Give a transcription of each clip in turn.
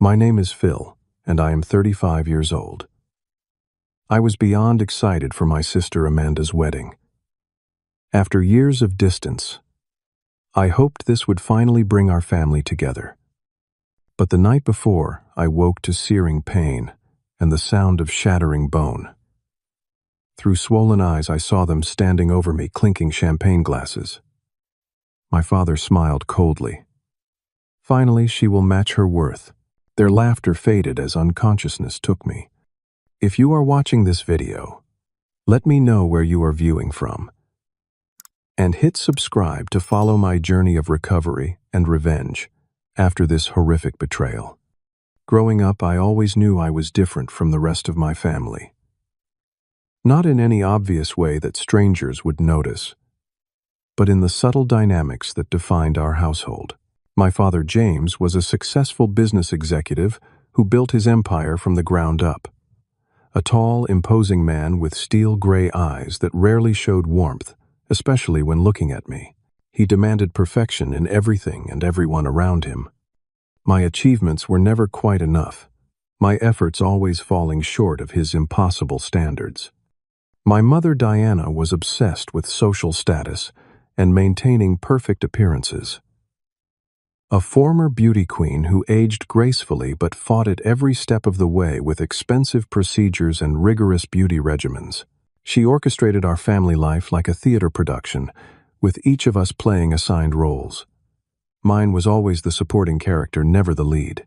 My name is Phil, and I am 35 years old. I was beyond excited for my sister Amanda's wedding. After years of distance, I hoped this would finally bring our family together. But the night before, I woke to searing pain and the sound of shattering bone. Through swollen eyes, I saw them standing over me, clinking champagne glasses. My father smiled coldly. Finally, she will match her worth. Their laughter faded as unconsciousness took me. If you are watching this video, let me know where you are viewing from. And hit subscribe to follow my journey of recovery and revenge after this horrific betrayal. Growing up, I always knew I was different from the rest of my family. Not in any obvious way that strangers would notice, but in the subtle dynamics that defined our household. My father, James, was a successful business executive who built his empire from the ground up. A tall, imposing man with steel-gray eyes that rarely showed warmth, especially when looking at me. He demanded perfection in everything and everyone around him. My achievements were never quite enough, my efforts always falling short of his impossible standards. My mother, Diana, was obsessed with social status and maintaining perfect appearances. A former beauty queen who aged gracefully but fought it every step of the way with expensive procedures and rigorous beauty regimens. She orchestrated our family life like a theater production, with each of us playing assigned roles. Mine was always the supporting character, never the lead.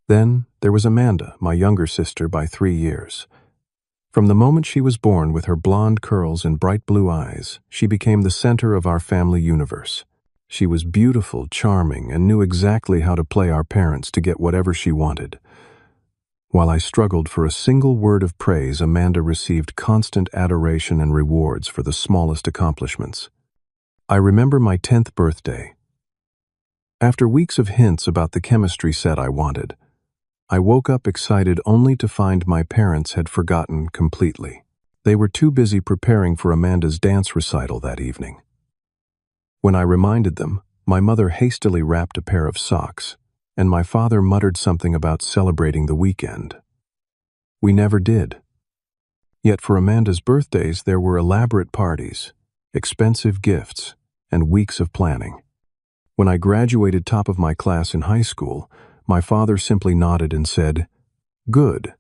Then there was Amanda, my younger sister by 3 years. From the moment she was born, with her blonde curls and bright blue eyes, she became the center of our family universe. She was beautiful, charming, and knew exactly how to play our parents to get whatever she wanted. While I struggled for a single word of praise, Amanda received constant adoration and rewards for the smallest accomplishments. I remember my 10th birthday. After weeks of hints about the chemistry set I wanted, I woke up excited only to find my parents had forgotten completely. They were too busy preparing for Amanda's dance recital that evening. When I reminded them, my mother hastily wrapped a pair of socks, and my father muttered something about celebrating the weekend. We never did. Yet for Amanda's birthdays, there were elaborate parties, expensive gifts, and weeks of planning. When I graduated top of my class in high school, my father simply nodded and said, "Good,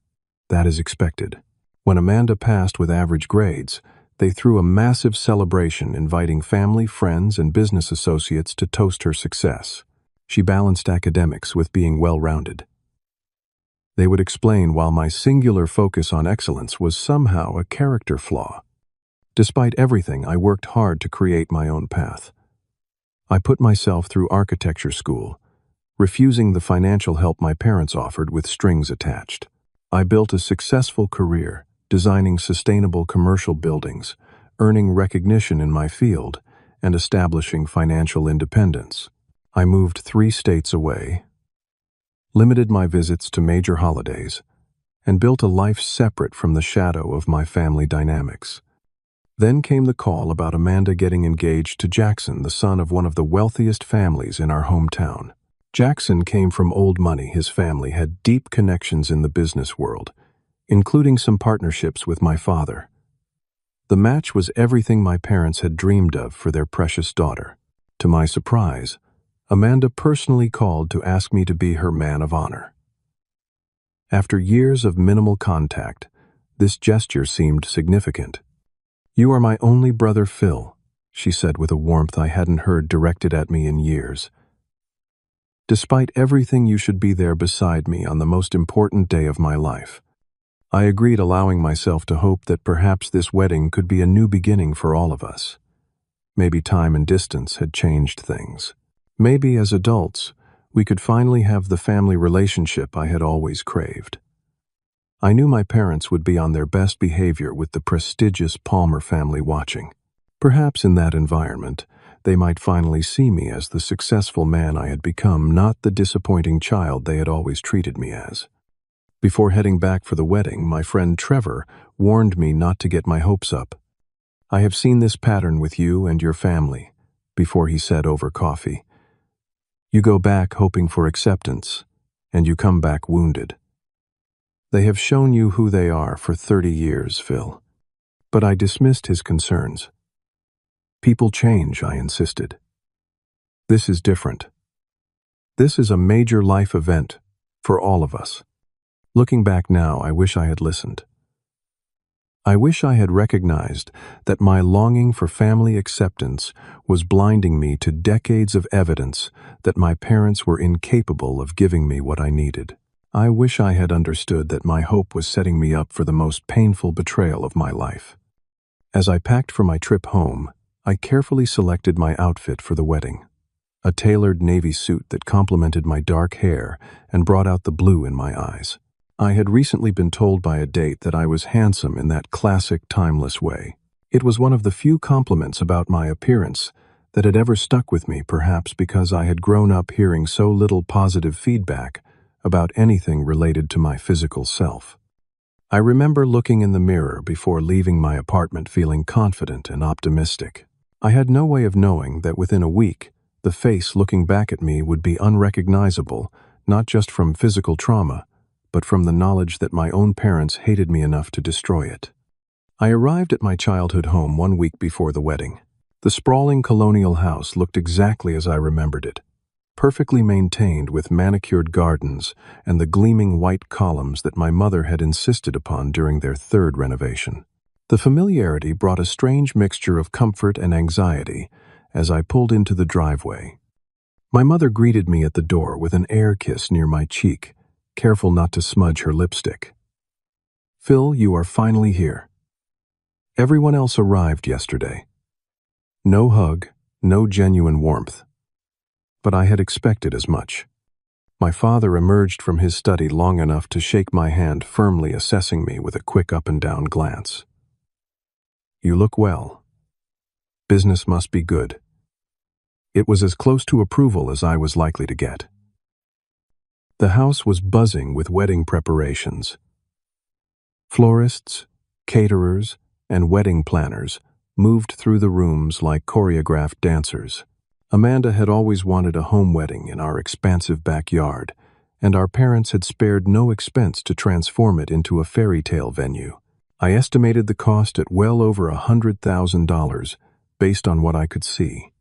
that is expected." When Amanda passed with average grades, they threw a massive celebration, inviting family, friends, and business associates to toast her success. She balanced academics with being well-rounded. They would explain why my singular focus on excellence was somehow a character flaw. Despite everything, I worked hard to create my own path. I put myself through architecture school, refusing the financial help my parents offered with strings attached. I built a successful career, designing sustainable commercial buildings, earning recognition in my field, and establishing financial independence. I moved 3 states away, limited my visits to major holidays, and built a life separate from the shadow of my family dynamics. Then came the call about Amanda getting engaged to Jackson, the son of one of the wealthiest families in our hometown. Jackson came from old money. His family had deep connections in the business world, including some partnerships with my father. The match was everything my parents had dreamed of for their precious daughter. To my surprise, Amanda personally called to ask me to be her man of honor. After years of minimal contact, this gesture seemed significant. "You are my only brother, Phil," she said with a warmth I hadn't heard directed at me in years. "Despite everything, you should be there beside me on the most important day of my life." I agreed, allowing myself to hope that perhaps this wedding could be a new beginning for all of us. Maybe time and distance had changed things. Maybe as adults, we could finally have the family relationship I had always craved. I knew my parents would be on their best behavior with the prestigious Palmer family watching. Perhaps in that environment, they might finally see me as the successful man I had become, not the disappointing child they had always treated me as. Before heading back for the wedding, my friend Trevor warned me not to get my hopes up. "I have seen this pattern with you and your family," before he said over coffee. "You go back hoping for acceptance, and you come back wounded. They have shown you who they are for 30 years, Phil. But I dismissed his concerns. People change, I insisted. This is different. This is a major life event for all of us. Looking back now, I wish I had listened. I wish I had recognized that my longing for family acceptance was blinding me to decades of evidence that my parents were incapable of giving me what I needed. I wish I had understood that my hope was setting me up for the most painful betrayal of my life. As I packed for my trip home, I carefully selected my outfit for the wedding. A tailored navy suit that complemented my dark hair and brought out the blue in my eyes. I had recently been told by a date that I was handsome in that classic, timeless way. It was one of the few compliments about my appearance that had ever stuck with me, perhaps because I had grown up hearing so little positive feedback about anything related to my physical self. I remember looking in the mirror before leaving my apartment feeling confident and optimistic. I had no way of knowing that within a week, the face looking back at me would be unrecognizable, not just from physical trauma, but from the knowledge that my own parents hated me enough to destroy it. I arrived at my childhood home 1 week before the wedding. The sprawling colonial house looked exactly as I remembered it, perfectly maintained with manicured gardens and the gleaming white columns that my mother had insisted upon during their third renovation. The familiarity brought a strange mixture of comfort and anxiety as I pulled into the driveway. My mother greeted me at the door with an air kiss near my cheek, careful not to smudge her lipstick. "Phil, you are finally here. Everyone else arrived yesterday." No hug, no genuine warmth. But I had expected as much. My father emerged from his study long enough to shake my hand, firmly assessing me with a quick up-and-down glance. "You look well. Business must be good." It was as close to approval as I was likely to get. The house was buzzing with wedding preparations. Florists, caterers, and wedding planners moved through the rooms like choreographed dancers. Amanda had always wanted a home wedding in our expansive backyard, and our parents had spared no expense to transform it into a fairy tale venue. I estimated the cost at well over $100,000 based on what I could see.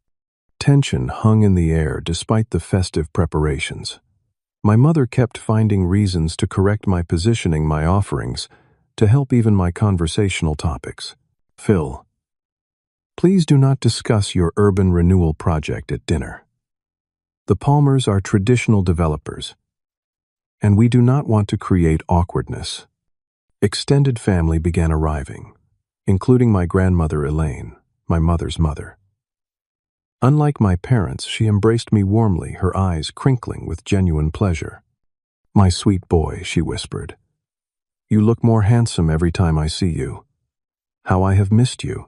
Tension hung in the air despite the festive preparations. My mother kept finding reasons to correct my positioning, my offerings, to help even my conversational topics. "Phil, please do not discuss your urban renewal project at dinner. The Palmers are traditional developers, and we do not want to create awkwardness." Extended family began arriving, including my grandmother Elaine, my mother's mother. Unlike my parents, she embraced me warmly, her eyes crinkling with genuine pleasure. "My sweet boy," she whispered. "You look more handsome every time I see you. How I have missed you."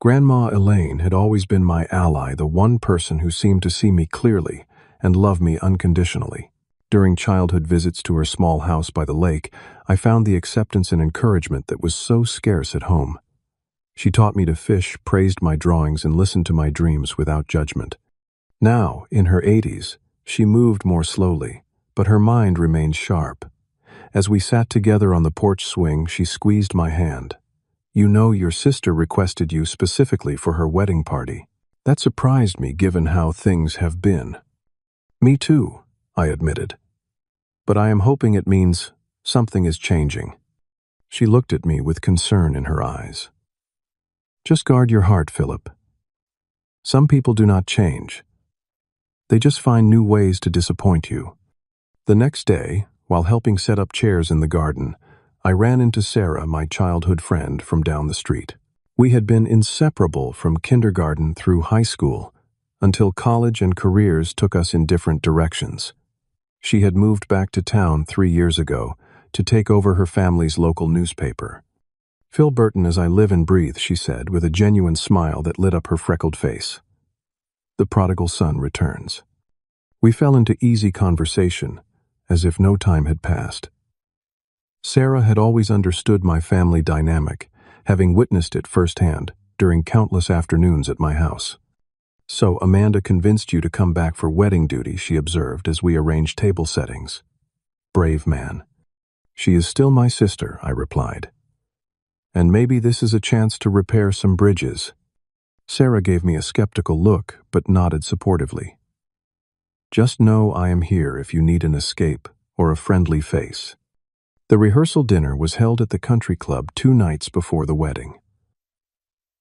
Grandma Elaine had always been my ally, the one person who seemed to see me clearly and love me unconditionally. During childhood visits to her small house by the lake, I found the acceptance and encouragement that was so scarce at home. She taught me to fish, praised my drawings, and listened to my dreams without judgment. Now, in her 80s, she moved more slowly, but her mind remained sharp. As we sat together on the porch swing, she squeezed my hand. "You know, your sister requested you specifically for her wedding party." That surprised me given how things have been. "Me too," I admitted. "But I am hoping it means something is changing." She looked at me with concern in her eyes. "Just guard your heart, Philip. Some people do not change. They just find new ways to disappoint you." The next day, while helping set up chairs in the garden, I ran into Sarah, my childhood friend from down the street. We had been inseparable from kindergarten through high school, until college and careers took us in different directions. She had moved back to town 3 years ago to take over her family's local newspaper. "Phil Burton as I live and breathe," she said, with a genuine smile that lit up her freckled face. "The prodigal son returns." We fell into easy conversation, as if no time had passed. Sarah had always understood my family dynamic, having witnessed it firsthand during countless afternoons at my house. "So Amanda convinced you to come back for wedding duty," she observed as we arranged table settings. Brave man. She is still my sister, I replied. And maybe this is a chance to repair some bridges. Sarah gave me a skeptical look, but nodded supportively. Just know I am here if you need an escape or a friendly face. The rehearsal dinner was held at the country club 2 nights before the wedding.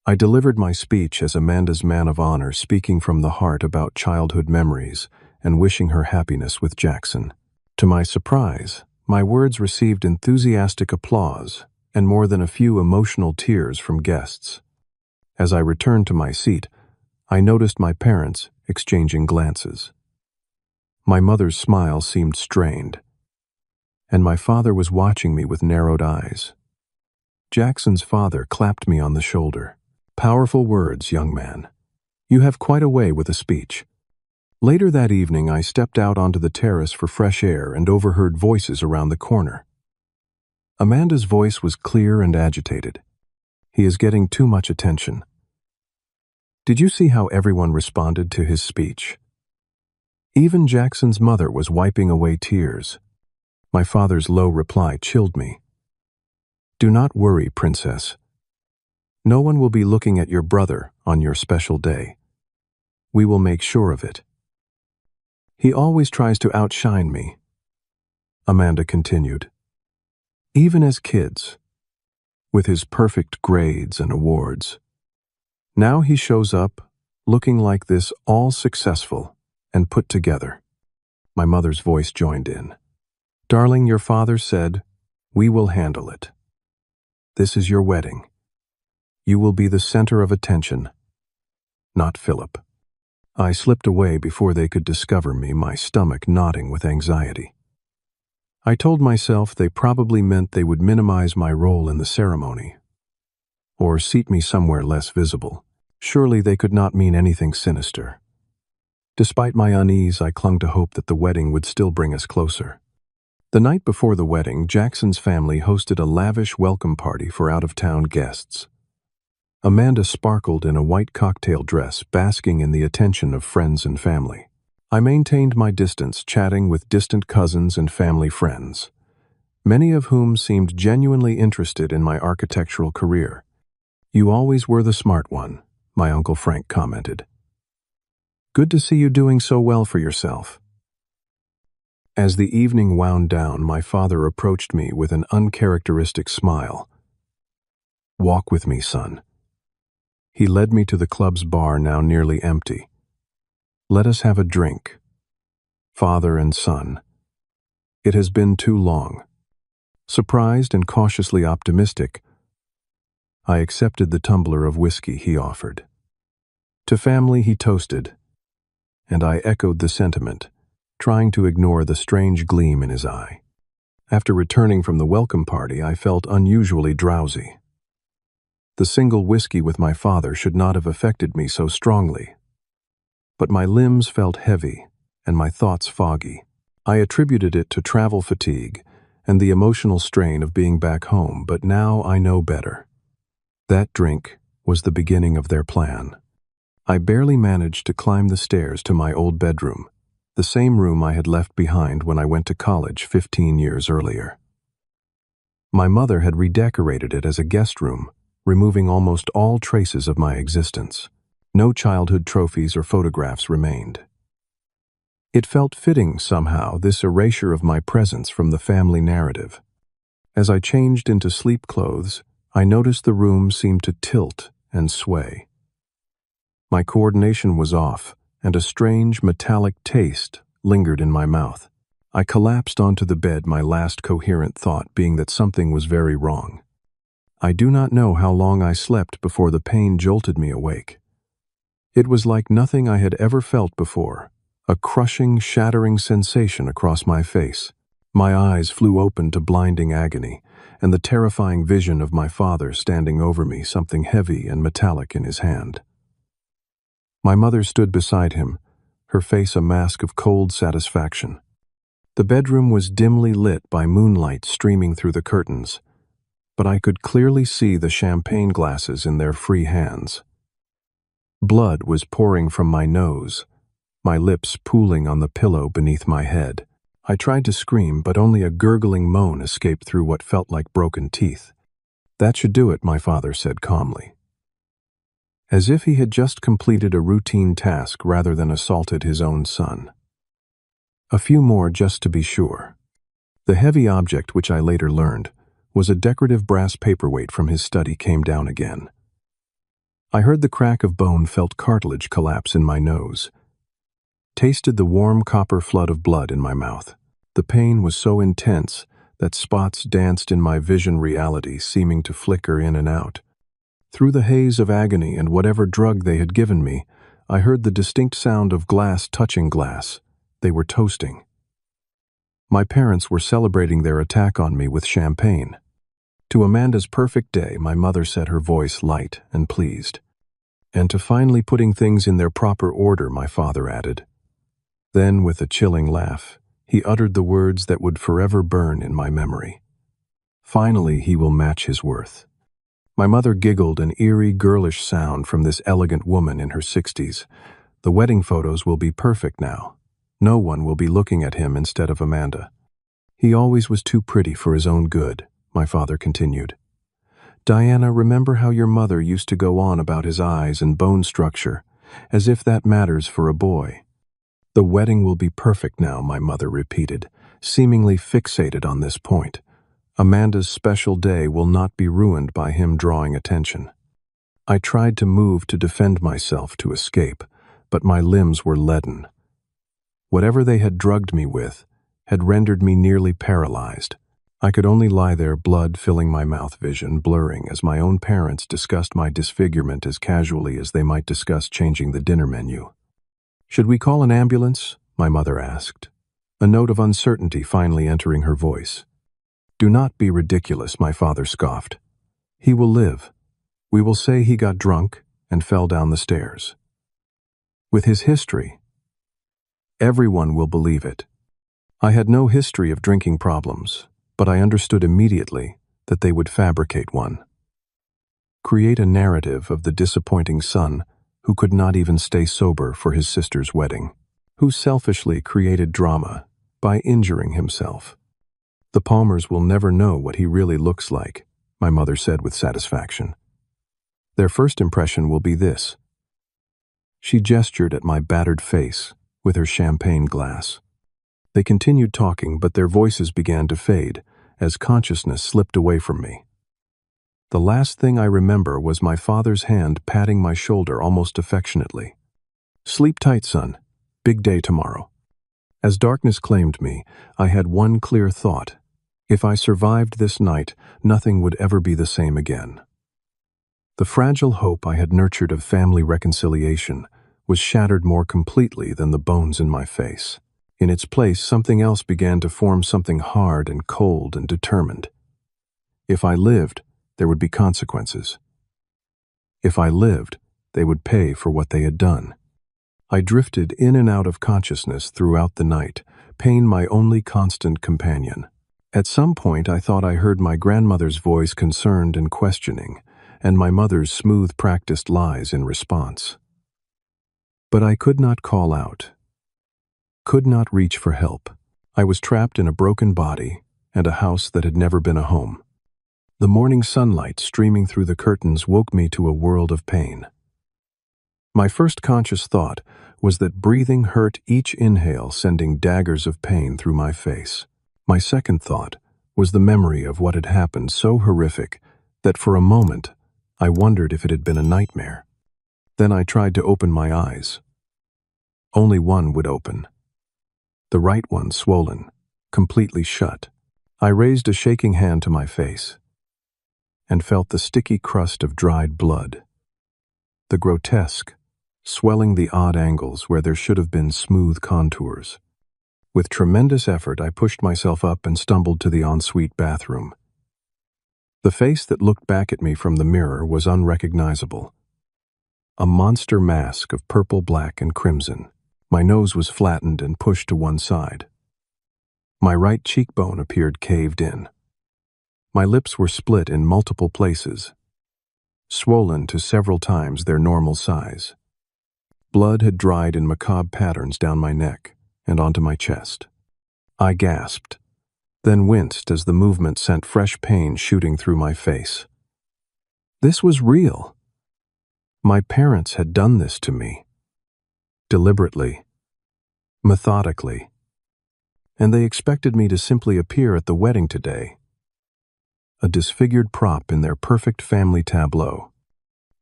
I delivered my speech as Amanda's man of honor, speaking from the heart about childhood memories and wishing her happiness with Jackson. To my surprise, my words received enthusiastic applause and more than a few emotional tears from guests. As I returned to my seat, I noticed my parents exchanging glances. My mother's smile seemed strained, and my father was watching me with narrowed eyes. Jackson's father clapped me on the shoulder. Powerful words, young man. You have quite a way with a speech. Later that evening, I stepped out onto the terrace for fresh air and overheard voices around the corner. Amanda's voice was clear and agitated. He is getting too much attention. Did you see how everyone responded to his speech? Even Jackson's mother was wiping away tears. My father's low reply chilled me. Do not worry, princess. No one will be looking at your brother on your special day. We will make sure of it. He always tries to outshine me, Amanda continued. Even as kids, with his perfect grades and awards. Now he shows up, looking like this, all successful and put together. My mother's voice joined in. Darling, your father said, we will handle it. This is your wedding. You will be the center of attention, not Philip. I slipped away before they could discover me, my stomach knotting with anxiety. I told myself they probably meant they would minimize my role in the ceremony, or seat me somewhere less visible. Surely they could not mean anything sinister. Despite my unease, I clung to hope that the wedding would still bring us closer. The night before the wedding, Jackson's family hosted a lavish welcome party for out-of-town guests. Amanda sparkled in a white cocktail dress, basking in the attention of friends and family. I maintained my distance, chatting with distant cousins and family friends, many of whom seemed genuinely interested in my architectural career. You always were the smart one, my Uncle Frank commented. Good to see you doing so well for yourself. As the evening wound down, my father approached me with an uncharacteristic smile. Walk with me, son. He led me to the club's bar, now nearly empty. Let us have a drink. Father and son. It has been too long. Surprised and cautiously optimistic, I accepted the tumbler of whiskey he offered. To family he toasted, and I echoed the sentiment, trying to ignore the strange gleam in his eye. After returning from the welcome party, I felt unusually drowsy. The single whiskey with my father should not have affected me so strongly. But my limbs felt heavy and my thoughts foggy. I attributed it to travel fatigue and the emotional strain of being back home, but now I know better. That drink was the beginning of their plan. I barely managed to climb the stairs to my old bedroom, the same room I had left behind when I went to college 15 years earlier. My mother had redecorated it as a guest room, removing almost all traces of my existence. No childhood trophies or photographs remained. It felt fitting somehow, this erasure of my presence from the family narrative. As I changed into sleep clothes, I noticed the room seemed to tilt and sway. My coordination was off, and a strange metallic taste lingered in my mouth. I collapsed onto the bed, my last coherent thought being that something was very wrong. I do not know how long I slept before the pain jolted me awake. It was like nothing I had ever felt before, a crushing, shattering sensation across my face. My eyes flew open to blinding agony, and the terrifying vision of my father standing over me, something heavy and metallic in his hand. My mother stood beside him, her face a mask of cold satisfaction. The bedroom was dimly lit by moonlight streaming through the curtains, but I could clearly see the champagne glasses in their free hands. Blood was pouring from my nose, my lips pooling on the pillow beneath my head. I tried to scream, but only a gurgling moan escaped through what felt like broken teeth. "That should do it," my father said calmly, as if he had just completed a routine task rather than assaulted his own son. "A few more just to be sure." The heavy object, which I later learned, was a decorative brass paperweight from his study, came down again. I heard the crack of bone, felt cartilage collapse in my nose, tasted the warm copper flood of blood in my mouth. The pain was so intense that spots danced in my vision reality, seeming to flicker in and out. Through the haze of agony and whatever drug they had given me, I heard the distinct sound of glass touching glass. They were toasting. My parents were celebrating their attack on me with champagne. To Amanda's perfect day, my mother said, her voice light and pleased. "And to finally putting things in their proper order," my father added. Then, with a chilling laugh, he uttered the words that would forever burn in my memory. "Finally, he will match his worth." My mother giggled, an eerie, girlish sound from this elegant woman in her 60s. "The wedding photos will be perfect now. No one will be looking at him instead of Amanda. He always was too pretty for his own good," my father continued. "Diana, remember how your mother used to go on about his eyes and bone structure, as if that matters for a boy." "The wedding will be perfect now," my mother repeated, seemingly fixated on this point. "Amanda's special day will not be ruined by him drawing attention." I tried to move, to defend myself, to escape, but my limbs were leaden. Whatever they had drugged me with had rendered me nearly paralyzed. I could only lie there, blood filling my mouth, vision blurring, as my own parents discussed my disfigurement as casually as they might discuss changing the dinner menu. "Should we call an ambulance?" my mother asked, a note of uncertainty finally entering her voice. "Do not be ridiculous," my father scoffed. "He will live. We will say he got drunk and fell down the stairs. With his history, everyone will believe it." I had no history of drinking problems, but I understood immediately that they would fabricate one. Create a narrative of the disappointing son who could not even stay sober for his sister's wedding, who selfishly created drama by injuring himself. "The Palmers will never know what he really looks like," my mother said with satisfaction. "Their first impression will be this." She gestured at my battered face with her champagne glass. They continued talking, but their voices began to fade as consciousness slipped away from me. The last thing I remember was my father's hand patting my shoulder almost affectionately. "Sleep tight, son. Big day tomorrow." As darkness claimed me, I had one clear thought. If I survived this night, nothing would ever be the same again. The fragile hope I had nurtured of family reconciliation was shattered more completely than the bones in my face. In its place, something else began to form, something hard and cold and determined. If I lived, there would be consequences. If I lived, they would pay for what they had done. I drifted in and out of consciousness throughout the night, pain my only constant companion. At some point, I thought I heard my grandmother's voice, concerned and questioning, and my mother's smooth, practiced lies in response. But I could not call out, could not reach for help. I was trapped in a broken body and a house that had never been a home. The morning sunlight streaming through the curtains woke me to a world of pain. My first conscious thought was that breathing hurt, each inhale sending daggers of pain through my face. My second thought was the memory of what had happened, so horrific that for a moment I wondered if it had been a nightmare. Then I tried to open my eyes. Only one would open. The right one swollen, completely shut. I raised a shaking hand to my face and felt the sticky crust of dried blood. The grotesque, swelling the odd angles where there should have been smooth contours. With tremendous effort, I pushed myself up and stumbled to the ensuite bathroom. The face that looked back at me from the mirror was unrecognizable. A monster mask of purple, black, and crimson. My nose was flattened and pushed to one side. My right cheekbone appeared caved in. My lips were split in multiple places, swollen to several times their normal size. Blood had dried in macabre patterns down my neck and onto my chest. I gasped, then winced as the movement sent fresh pain shooting through my face. This was real. My parents had done this to me. Deliberately, methodically, and they expected me to simply appear at the wedding today, a disfigured prop in their perfect family tableau.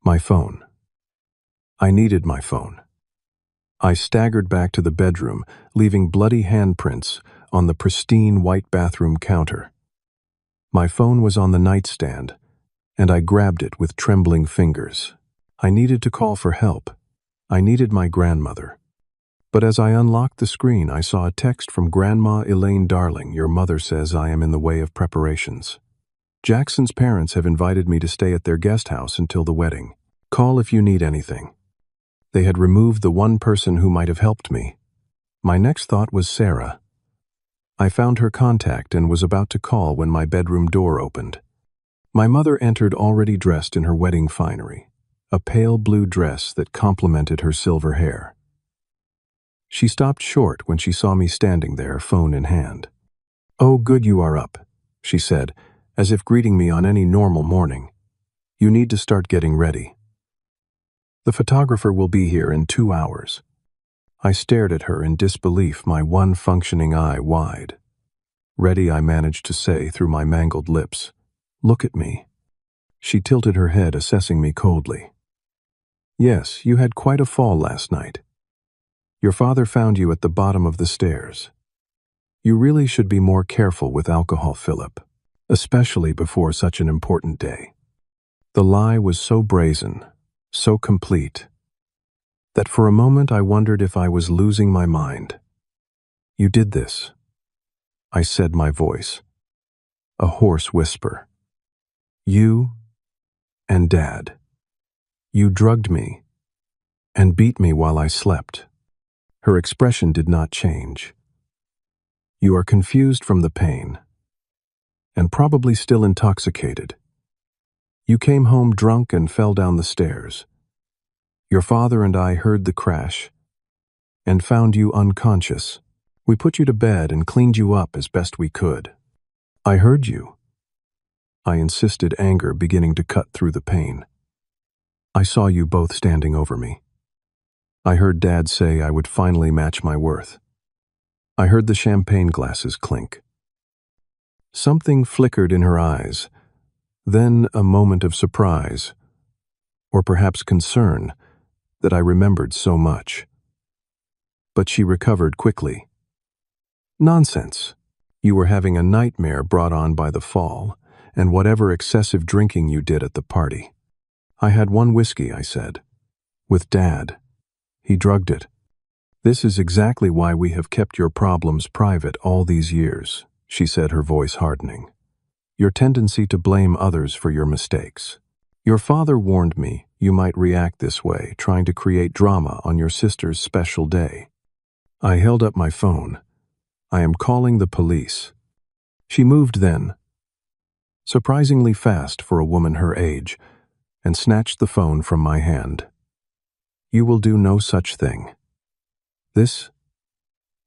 My phone. I needed my phone. I staggered back to the bedroom, leaving bloody handprints on the pristine white bathroom counter. My phone was on the nightstand, and I grabbed it with trembling fingers. I needed to call for help. I needed my grandmother. But as I unlocked the screen, I saw a text from Grandma Elaine. Darling, your mother says I am in the way of preparations. Jackson's parents have invited me to stay at their guest house until the wedding. Call if you need anything. They had removed the one person who might have helped me. My next thought was Sarah. I found her contact and was about to call when my bedroom door opened. My mother entered already dressed in her wedding finery, a pale blue dress that complemented her silver hair. She stopped short when she saw me standing there, phone in hand. "Oh, good you are up," she said, as if greeting me on any normal morning. "You need to start getting ready. The photographer will be here in 2 hours." I stared at her in disbelief, my one functioning eye wide. "Ready," I managed to say through my mangled lips. "Look at me." She tilted her head, assessing me coldly. "Yes, you had quite a fall last night. Your father found you at the bottom of the stairs. You really should be more careful with alcohol, Philip, especially before such an important day." The lie was so brazen, so complete, that for a moment I wondered if I was losing my mind. "You did this," I said, my voice a hoarse whisper. "You and Dad. You drugged me and beat me while I slept." Her expression did not change. "You are confused from the pain, and probably still intoxicated. You came home drunk and fell down the stairs. Your father and I heard the crash and found you unconscious. We put you to bed and cleaned you up as best we could." "I heard you," I insisted, anger beginning to cut through the pain. "I saw you both standing over me. I heard Dad say I would finally match my worth. I heard the champagne glasses clink." Something flickered in her eyes, then a moment of surprise, or perhaps concern, that I remembered so much. But she recovered quickly. "Nonsense. You were having a nightmare brought on by the fall, and whatever excessive drinking you did at the party." "I had one whiskey," I said. "With Dad. He drugged it. This is exactly why we have kept your problems private all these years," she said, her voice hardening. "Your tendency to blame others for your mistakes. Your father warned me you might react this way, trying to create drama on your sister's special day." I held up my phone. "I am calling the police." She moved then, surprisingly fast for a woman her age, and snatched the phone from my hand. "You will do no such thing. This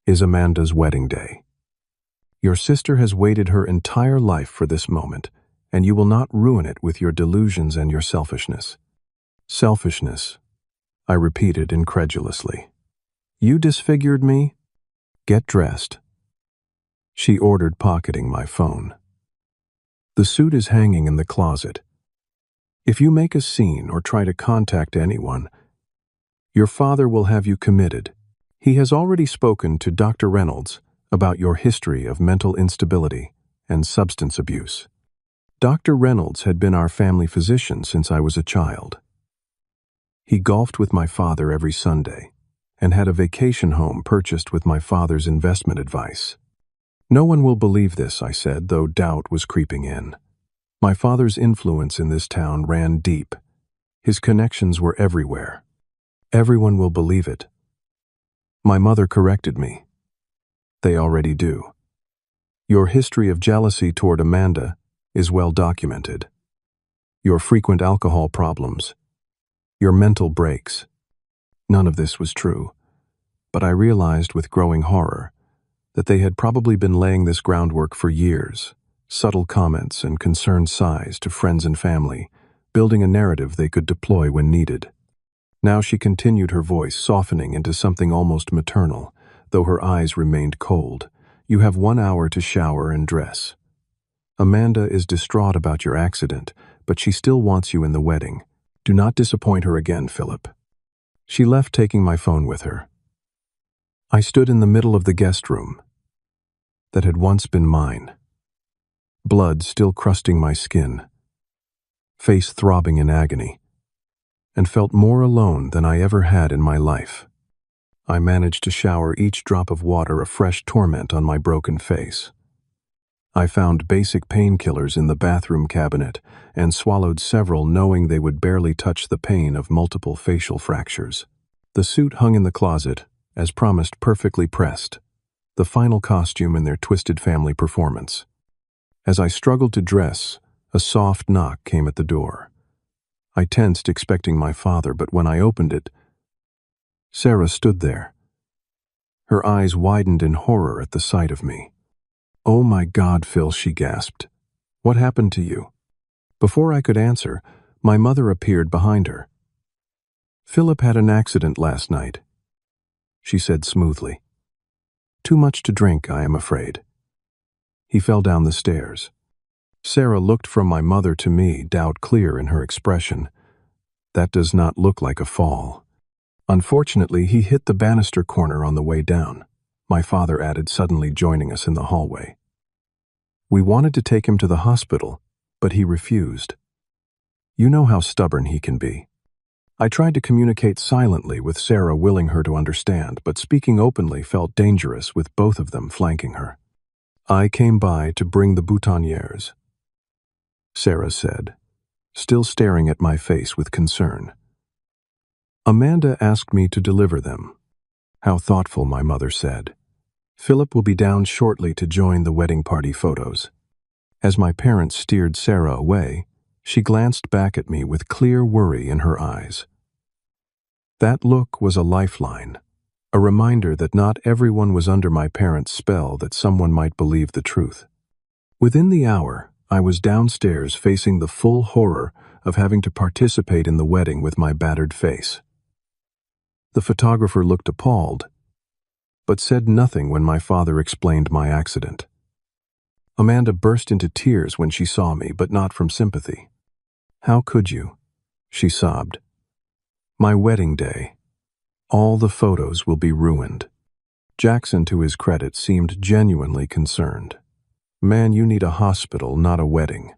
is Amanda's wedding day. Your sister has waited her entire life for this moment, and you will not ruin it with your delusions and your selfishness." "Selfishness," I repeated incredulously. "You disfigured me? Get dressed," she ordered, pocketing my phone. "The suit is hanging in the closet. If you make a scene or try to contact anyone, your father will have you committed. He has already spoken to Dr. Reynolds about your history of mental instability and substance abuse. Dr. Reynolds had been our family physician since I was a child. He golfed with my father every Sunday and had a vacation home purchased with my father's investment advice." "No one will believe this," I said, though doubt was creeping in. "My father's influence in this town ran deep. His connections were everywhere. Everyone will believe it." My mother corrected me. "They already do. Your history of jealousy toward Amanda is well documented. Your frequent alcohol problems, your mental breaks." None of this was true, but I realized with growing horror that they had probably been laying this groundwork for years, subtle comments and concerned sighs to friends and family, building a narrative they could deploy when needed. Now she continued, her voice softening into something almost maternal, though her eyes remained cold. "You have 1 hour to shower and dress. Amanda is distraught about your accident, but she still wants you in the wedding. Do not disappoint her again, Philip." She left, taking my phone with her. I stood in the middle of the guest room that had once been mine, blood still crusting my skin, face throbbing in agony, and felt more alone than I ever had in my life. I managed to shower each drop of water a fresh torment on my broken face. I found basic painkillers in the bathroom cabinet and swallowed several, knowing they would barely touch the pain of multiple facial fractures. The suit hung in the closet, as promised, perfectly pressed, the final costume in their twisted family performance. As I struggled to dress, a soft knock came at the door. I tensed, expecting my father, but when I opened it, Sarah stood there. Her eyes widened in horror at the sight of me. "Oh my God, Phil," she gasped. "What happened to you?" Before I could answer, my mother appeared behind her. "Philip had an accident last night," she said smoothly. "Too much to drink, I am afraid. He fell down the stairs." Sarah looked from my mother to me, doubt clear in her expression. "That does not look like a fall. Unfortunately, he hit the banister corner on the way down," my father added, suddenly joining us in the hallway. "We wanted to take him to the hospital, but he refused. You know how stubborn he can be." I tried to communicate silently, with Sarah willing her to understand, but speaking openly felt dangerous, with both of them flanking her. "I came by to bring the boutonnieres," Sarah said, still staring at my face with concern. "Amanda asked me to deliver them." "How thoughtful," my mother said. "Philip will be down shortly to join the wedding party photos." As my parents steered Sarah away, she glanced back at me with clear worry in her eyes. That look was a lifeline, a reminder that not everyone was under my parents' spell, that someone might believe the truth. Within the hour, I was downstairs, facing the full horror of having to participate in the wedding with my battered face. The photographer looked appalled, but said nothing when my father explained my accident. Amanda burst into tears when she saw me, but not from sympathy. "How could you?" she sobbed. "My wedding day. All the photos will be ruined." Jackson, to his credit, seemed genuinely concerned. "Man, you need a hospital, not a wedding.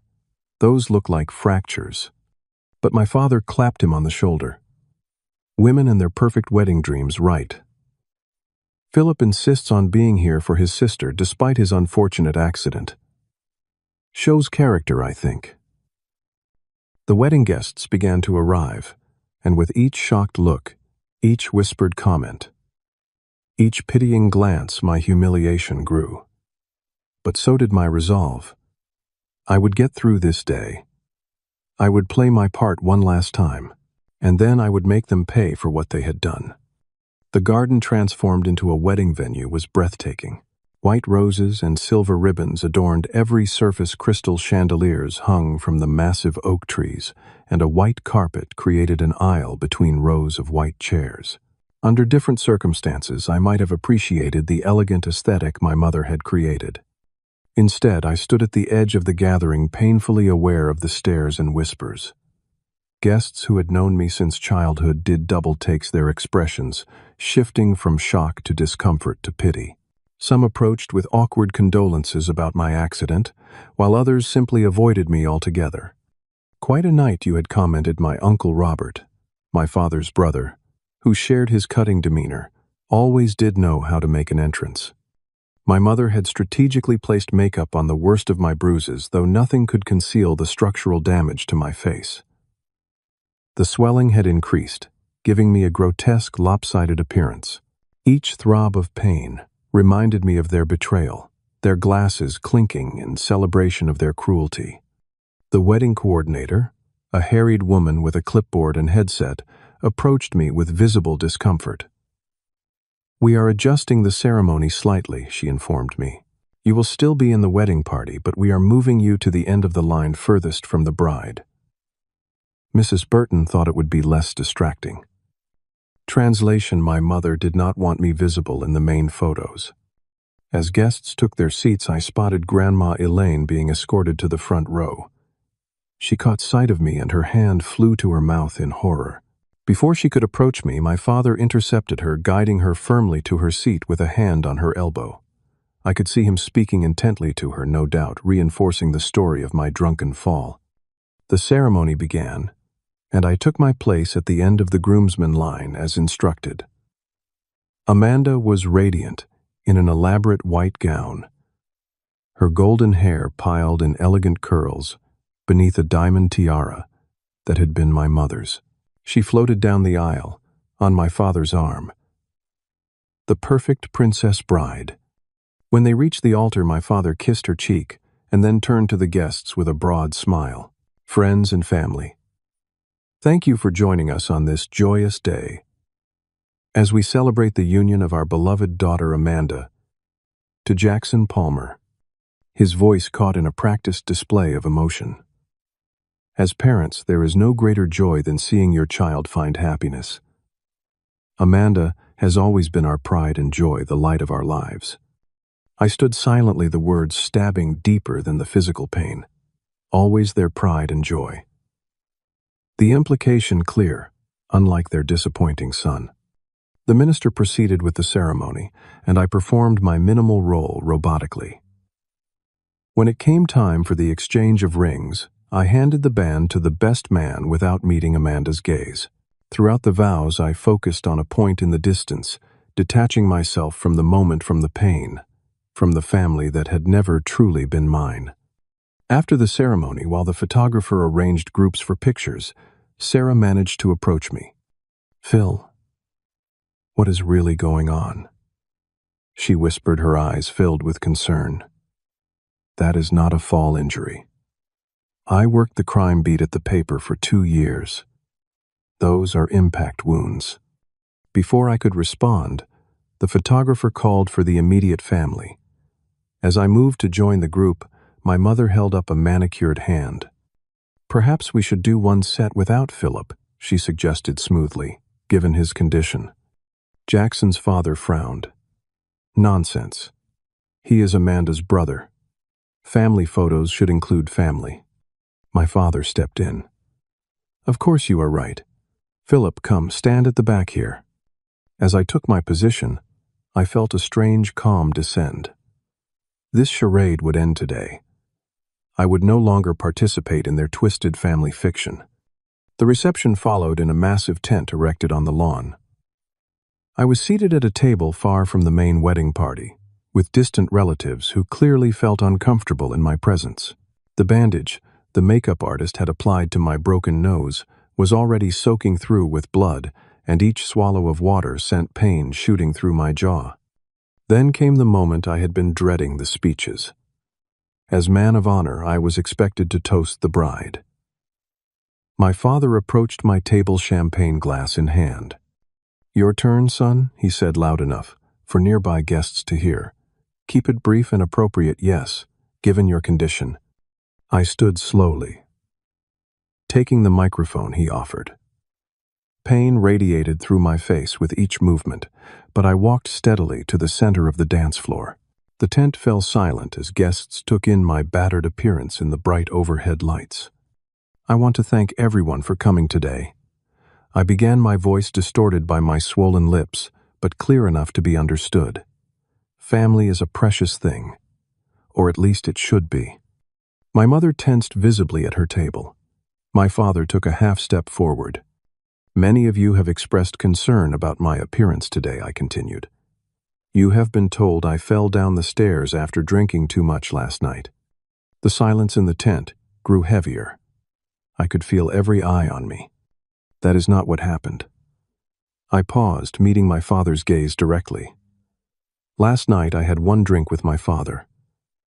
Those look like fractures." But my father clapped him on the shoulder. "Women and their perfect wedding dreams, right? Philip insists on being here for his sister despite his unfortunate accident. Shows character, I think." The wedding guests began to arrive, and with each shocked look, each whispered comment, each pitying glance, my humiliation grew. But so did my resolve. I would get through this day. I would play my part one last time, and then I would make them pay for what they had done. The garden, transformed into a wedding venue, was breathtaking. White roses and silver ribbons adorned every surface, crystal chandeliers hung from the massive oak trees, and a white carpet created an aisle between rows of white chairs. Under different circumstances, I might have appreciated the elegant aesthetic my mother had created. Instead, I stood at the edge of the gathering, painfully aware of the stares and whispers. Guests who had known me since childhood did double takes, their expressions shifting from shock to discomfort to pity. Some approached with awkward condolences about my accident, while others simply avoided me altogether. "Quite a night you had," commented my Uncle Robert, my father's brother, who shared his cutting demeanor, always did know how to make an entrance. My mother had strategically placed makeup on the worst of my bruises, though nothing could conceal the structural damage to my face. The swelling had increased, giving me a grotesque, lopsided appearance. Each throb of pain reminded me of their betrayal, their glasses clinking in celebration of their cruelty. The wedding coordinator, a harried woman with a clipboard and headset, approached me with visible discomfort. "We are adjusting the ceremony slightly," she informed me. "You will still be in the wedding party, but we are moving you to the end of the line furthest from the bride." Mrs. Burton thought it would be less distracting. Translation: my mother did not want me visible in the main photos. As guests took their seats, I spotted Grandma Elaine being escorted to the front row. She caught sight of me and her hand flew to her mouth in horror. Before she could approach me, my father intercepted her, guiding her firmly to her seat with a hand on her elbow. I could see him speaking intently to her, no doubt, reinforcing the story of my drunken fall. The ceremony began, and I took my place at the end of the groomsmen line as instructed. Amanda was radiant, in an elaborate white gown, her golden hair piled in elegant curls beneath a diamond tiara that had been my mother's. She floated down the aisle, on my father's arm. The perfect princess bride. When they reached the altar, my father kissed her cheek and then turned to the guests with a broad smile. "Friends and family, thank you for joining us on this joyous day as we celebrate the union of our beloved daughter Amanda to Jackson Palmer." His voice caught in a practiced display of emotion. "As parents, there is no greater joy than seeing your child find happiness. Amanda has always been our pride and joy, the light of our lives." I stood silently, the words stabbing deeper than the physical pain. Always their pride and joy. The implication clear, unlike their disappointing son. The minister proceeded with the ceremony, and I performed my minimal role robotically. When it came time for the exchange of rings, I handed the band to the best man without meeting Amanda's gaze. Throughout the vows, I focused on a point in the distance, detaching myself from the moment, from the pain, from the family that had never truly been mine. After the ceremony, while the photographer arranged groups for pictures, Sarah managed to approach me. "Phil, what is really going on?" she whispered, her eyes filled with concern. "That is not a fall injury. I worked the crime beat at the paper for 2 years. Those are impact wounds." Before I could respond, the photographer called for the immediate family. As I moved to join the group, my mother held up a manicured hand. "Perhaps we should do one set without Philip," she suggested smoothly, given his condition. Jackson's father frowned. "Nonsense. He is Amanda's brother. Family photos should include family." My father stepped in. "Of course you are right. Philip, come, stand at the back here." As I took my position, I felt a strange calm descend. This charade would end today. I would no longer participate in their twisted family fiction. The reception followed in a massive tent erected on the lawn. I was seated at a table far from the main wedding party, with distant relatives who clearly felt uncomfortable in my presence. The bandage the makeup artist had applied to my broken nose was already soaking through with blood, and each swallow of water sent pain shooting through my jaw. Then came the moment I had been dreading, the speeches. As man of honor, I was expected to toast the bride. My father approached my table, champagne glass in hand. "Your turn, son," he said loud enough for nearby guests to hear. "Keep it brief and appropriate, yes, given your condition." I stood slowly, taking the microphone he offered. Pain radiated through my face with each movement, but I walked steadily to the center of the dance floor. The tent fell silent as guests took in my battered appearance in the bright overhead lights. "I want to thank everyone for coming today." I began, my voice distorted by my swollen lips, but clear enough to be understood. Family is a precious thing, or at least it should be. My mother tensed visibly at her table. My father took a half step forward. "Many of you have expressed concern about my appearance today," I continued. "You have been told I fell down the stairs after drinking too much last night." The silence in the tent grew heavier. I could feel every eye on me. "That is not what happened." I paused, meeting my father's gaze directly. "Last night I had one drink with my father.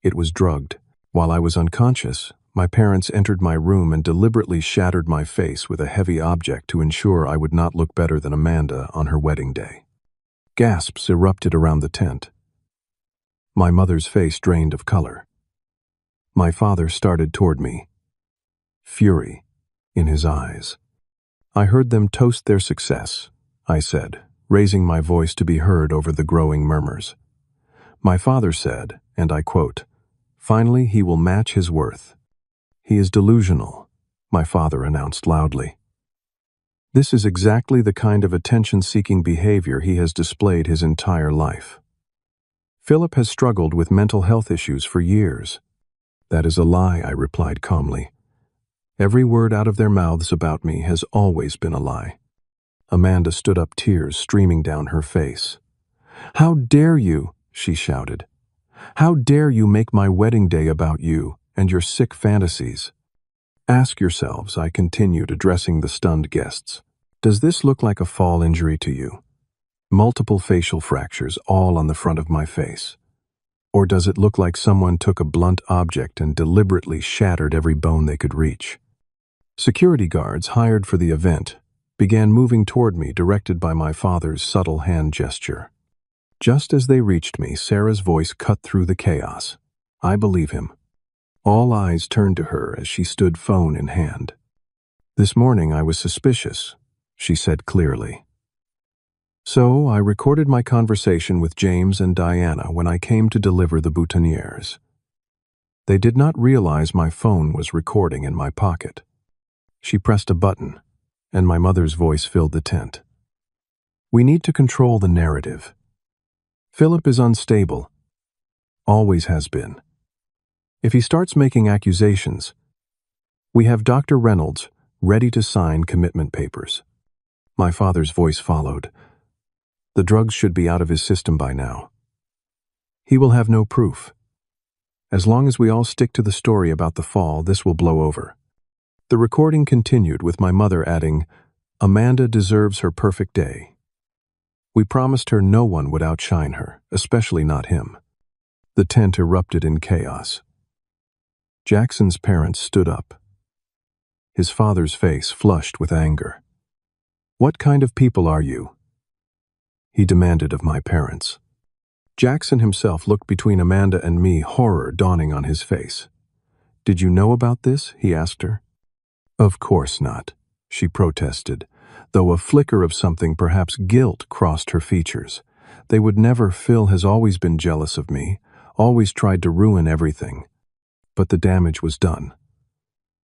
It was drugged. While I was unconscious, my parents entered my room and deliberately shattered my face with a heavy object to ensure I would not look better than Amanda on her wedding day. Gasps erupted around the tent. My mother's face drained of color. My father started toward me, fury in his eyes. "I heard them toast their success," I said, raising my voice to be heard over the growing murmurs. My father said, and I quote, "Finally he will match his worth." "He is delusional," my father announced loudly. This is exactly the kind of attention-seeking behavior he has displayed his entire life. Philip has struggled with mental health issues for years. "That is a lie," I replied calmly. "Every word out of their mouths about me has always been a lie." Amanda stood up, tears streaming down her face. "How dare you?" she shouted. "How dare you make my wedding day about you and your sick fantasies?" "Ask yourselves," I continued, addressing the stunned guests. "Does this look like a fall injury to you? Multiple facial fractures all on the front of my face. Or does it look like someone took a blunt object and deliberately shattered every bone they could reach?" Security guards hired for the event began moving toward me, directed by my father's subtle hand gesture. Just as they reached me, Sarah's voice cut through the chaos. "I believe him." All eyes turned to her as she stood, phone in hand. "This morning I was suspicious," she said clearly. "So I recorded my conversation with James and Diana when I came to deliver the boutonnieres. They did not realize my phone was recording in my pocket." She pressed a button, and my mother's voice filled the tent. "We need to control the narrative. Philip is unstable. Always has been. If he starts making accusations, we have Dr. Reynolds ready to sign commitment papers." My father's voice followed. "The drugs should be out of his system by now. He will have no proof. As long as we all stick to the story about the fall, this will blow over." The recording continued, with my mother adding, "Amanda deserves her perfect day. We promised her no one would outshine her, especially not him." The tent erupted in chaos. Jackson's parents stood up, his father's face flushed with anger. "What kind of people are you?" he demanded of my parents. Jackson himself looked between Amanda and me, horror dawning on his face. "Did you know about this?" he asked her. "Of course not," she protested, though a flicker of something, perhaps guilt, crossed her features. "They would never. Phil has always been jealous of me, always tried to ruin everything." But the damage was done.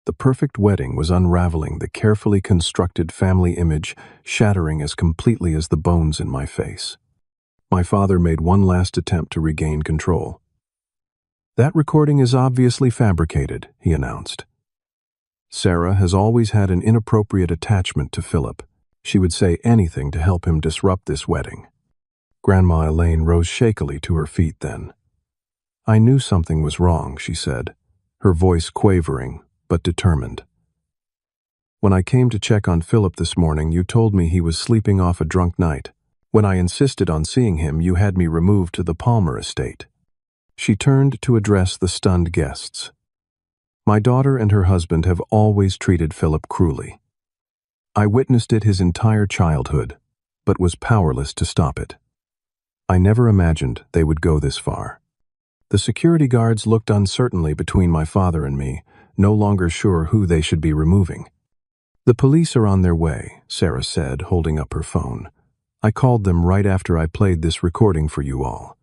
The perfect wedding was unraveling, the carefully constructed family image shattering as completely as the bones in my face. My father made one last attempt to regain control. "That recording is obviously fabricated," he announced. "Sarah has always had an inappropriate attachment to Philip. She would say anything to help him disrupt this wedding." Grandma Elaine rose shakily to her feet then. "I knew something was wrong," she said, her voice quavering but determined. "When I came to check on Philip this morning, you told me he was sleeping off a drunk night. When I insisted on seeing him, you had me removed to the Palmer estate." She turned to address the stunned guests. "My daughter and her husband have always treated Philip cruelly. I witnessed it his entire childhood, but was powerless to stop it. I never imagined they would go this far." The security guards looked uncertainly between my father and me, no longer sure who they should be removing. "The police are on their way," Sarah said, holding up her phone. "I called them right after I played this recording for you all."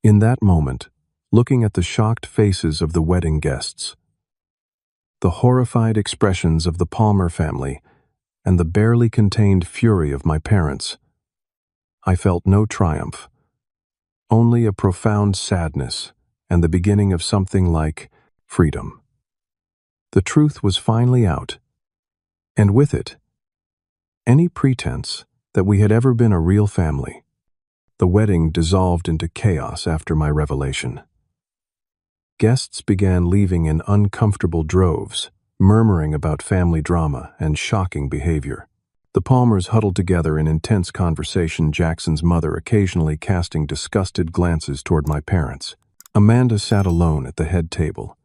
In that moment, looking at the shocked faces of the wedding guests, the horrified expressions of the Palmer family, and the barely contained fury of my parents, I felt no triumph, only a profound sadness and the beginning of something like freedom. The truth was finally out, and with it, any pretense that we had ever been a real family. The wedding dissolved into chaos after my revelation. Guests began leaving in uncomfortable droves, murmuring about family drama and shocking behavior. The Palmers huddled together in intense conversation, Jackson's mother occasionally casting disgusted glances toward my parents. Amanda sat alone at the head table,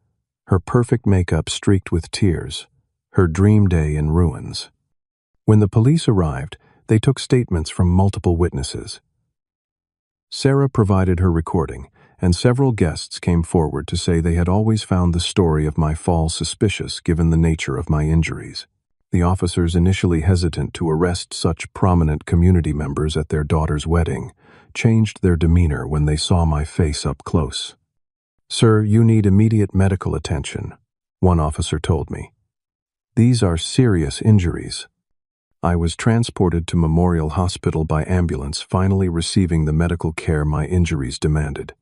her perfect makeup streaked with tears, her dream day in ruins. When the police arrived, they took statements from multiple witnesses. Sarah provided her recording, and several guests came forward to say they had always found the story of my fall suspicious given the nature of my injuries. The officers, initially hesitant to arrest such prominent community members at their daughter's wedding, changed their demeanor when they saw my face up close. "Sir, you need immediate medical attention," one officer told me. "These are serious injuries." I was transported to Memorial Hospital by ambulance, finally receiving the medical care my injuries demanded.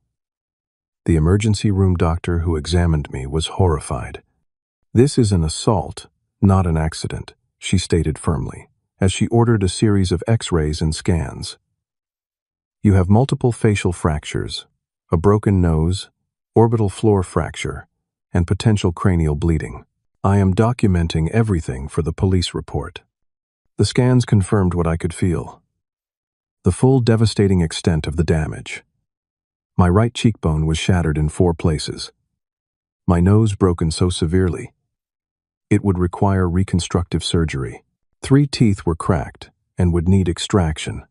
The emergency room doctor who examined me was horrified. "This is an assault, not an accident," she stated firmly, as she ordered a series of X-rays and scans. "You have multiple facial fractures, a broken nose, orbital floor fracture, and potential cranial bleeding. I am documenting everything for the police report." The scans confirmed what I could feel: the full devastating extent of the damage. My right cheekbone was shattered in 4 places. My nose broken so severely it would require reconstructive surgery. 3 teeth were cracked and would need extraction.